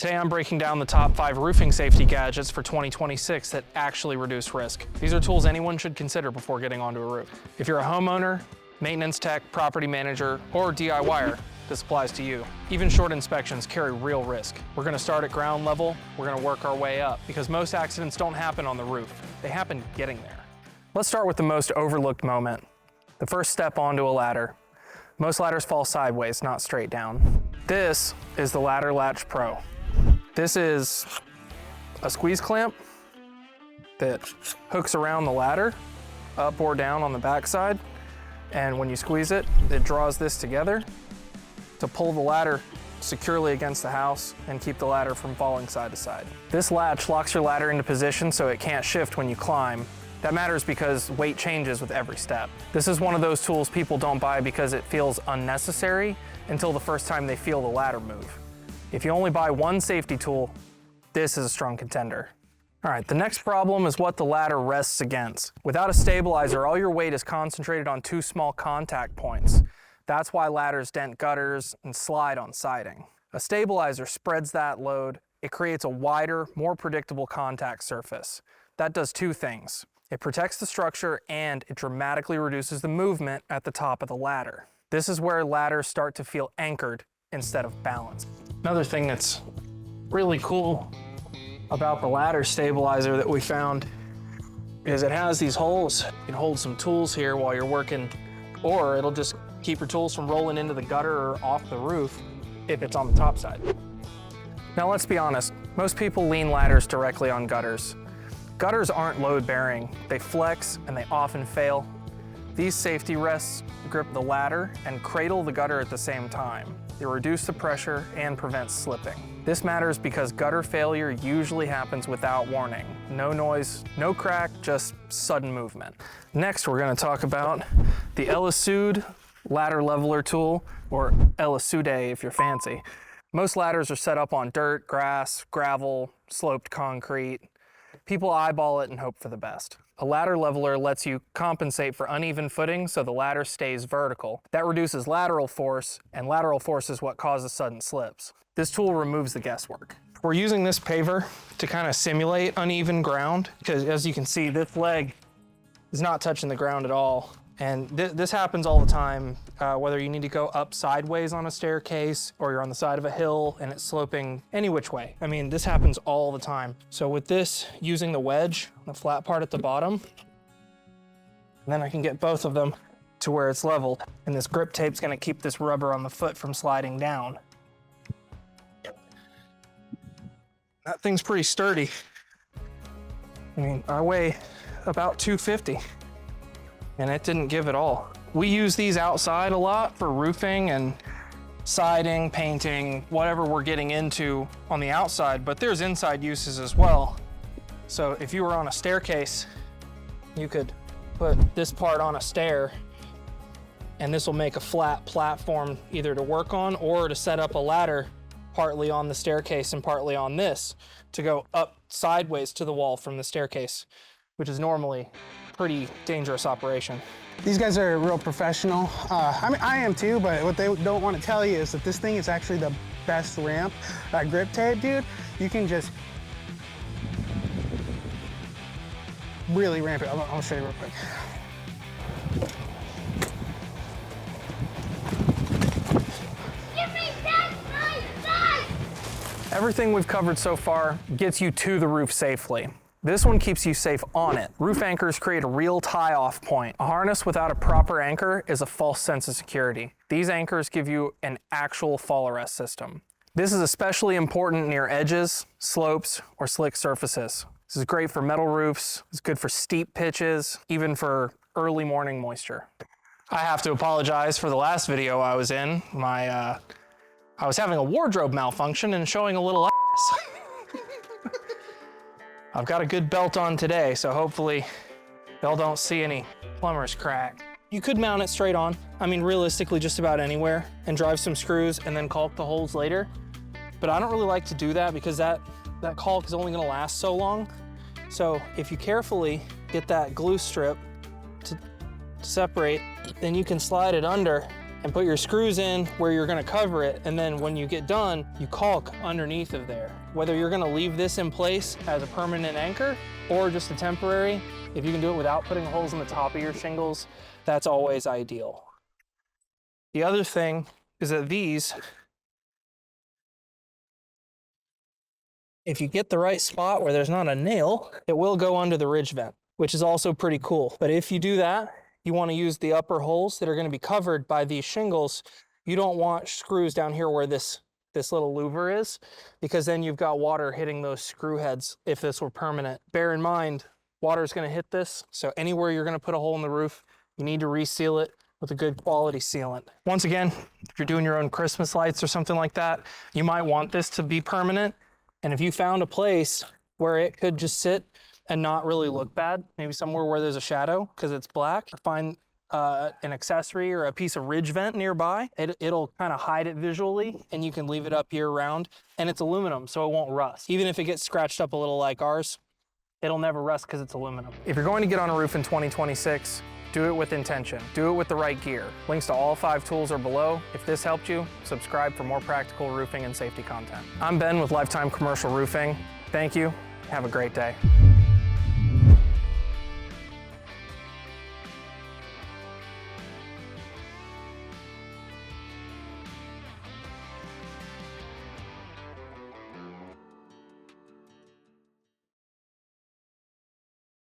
Today I'm breaking down the top 5 roofing safety gadgets for 2026 that actually reduce risk. These are tools anyone should consider before getting onto a roof. If you're a homeowner, maintenance tech, property manager, or DIYer, this applies to you. Even short inspections carry real risk. We're gonna start at ground level, we're gonna work our way up, because most accidents don't happen on the roof. They happen getting there. Let's start with the most overlooked moment, the first step onto a ladder. Most ladders fall sideways, not straight down. This is the Latch Pro. This is a squeeze clamp that hooks around the ladder, up or down on the backside. And when you squeeze it, it draws this together to pull the ladder securely against the house and keep the ladder from falling side to side. This latch locks your ladder into position so it can't shift when you climb. That matters because weight changes with every step. This is one of those tools people don't buy because it feels unnecessary until the first time they feel the ladder move. If you only buy one safety tool, this is a strong contender. All right, the next problem is what the ladder rests against. Without a stabilizer, all your weight is concentrated on 2 small contact points. That's why ladders dent gutters and slide on siding. A stabilizer spreads that load. It creates a wider, more predictable contact surface. That does 2 things. It protects the structure and it dramatically reduces the movement at the top of the ladder. This is where ladders start to feel anchored instead of balanced. Another thing that's really cool about the ladder stabilizer that we found is it has these holes. You can hold some tools here while you're working, or it'll just keep your tools from rolling into the gutter or off the roof if it's on the top side. Now let's be honest, most people lean ladders directly on gutters. Gutters aren't load bearing, they flex and they often fail. These safety rests grip the ladder and cradle the gutter at the same time. They reduce the pressure and prevent slipping. This matters because gutter failure usually happens without warning. No noise, no crack, just sudden movement. Next, we're gonna talk about the Elesude ladder leveler tool, or Elesude if you're fancy. Most ladders are set up on dirt, grass, gravel, sloped concrete. People eyeball it and hope for the best. A ladder leveler lets you compensate for uneven footing so the ladder stays vertical. That reduces lateral force, and lateral force is what causes sudden slips. This tool removes the guesswork. We're using this paver to kind of simulate uneven ground, because as you can see, this leg is not touching the ground at all. And this happens all the time, whether you need to go up sideways on a staircase or you're on the side of a hill and it's sloping any which way. I mean, this happens all the time. So with this, using the wedge, the flat part at the bottom, then I can get both of them to where it's level. And this grip tape's gonna keep this rubber on the foot from sliding down. That thing's pretty sturdy. I mean, I weigh about 250. And it didn't give at all. We use these outside a lot for roofing and siding, painting, whatever we're getting into on the outside, but there's inside uses as well. So if you were on a staircase, you could put this part on a stair and this will make a flat platform either to work on or to set up a ladder partly on the staircase and partly on this to go up sideways to the wall from the staircase, which is normally pretty dangerous operation. These guys are real professional. I mean, I am too, but what they don't want to tell you is that this thing is actually the best ramp. That grip tape, dude, you can just really ramp it. I'll show you real quick. Give me that knife! Everything we've covered so far gets you to the roof safely. This one keeps you safe on it. Roof anchors create a real tie-off point. A harness without a proper anchor is a false sense of security. These anchors give you an actual fall arrest system. This is especially important near edges, slopes, or slick surfaces. This is great for metal roofs. It's good for steep pitches, even for early morning moisture. I have to apologize for the last video I was in. I was having a wardrobe malfunction and showing a little ass. I've got a good belt on today, so hopefully y'all don't see any plumber's crack. You could mount it straight on. I mean, realistically, just about anywhere, and drive some screws and then caulk the holes later. But I don't really like to do that because that caulk is only gonna last so long. So if you carefully get that glue strip to separate, then you can slide it under and put your screws in where you're gonna cover it, and then when you get done, you caulk underneath of there. Whether you're gonna leave this in place as a permanent anchor or just a temporary, if you can do it without putting holes in the top of your shingles, that's always ideal. The other thing is that these, if you get the right spot where there's not a nail, it will go under the ridge vent, which is also pretty cool. But if you do that, you want to use the upper holes that are going to be covered by these shingles. You don't want screws down here where this little louver is, because then you've got water hitting those screw heads if this were permanent. Bear in mind, water is going to hit this, so anywhere you're going to put a hole in the roof, you need to reseal it with a good quality sealant. Once again, if you're doing your own Christmas lights or something like that, you might want this to be permanent. And if you found a place where it could just sit and not really look bad, maybe somewhere where there's a shadow because it's black, or find an accessory or a piece of ridge vent nearby, it'll kind of hide it visually, and you can leave it up year round. And it's aluminum, so it won't rust. Even if it gets scratched up a little like ours, it'll never rust because it's aluminum. If you're going to get on a roof in 2026, do it with intention. Do it with the right gear. Links to all 5 tools are below. If this helped you, subscribe for more practical roofing and safety content. I'm Ben with Lifetime Commercial Roofing. Thank you. Have a great day.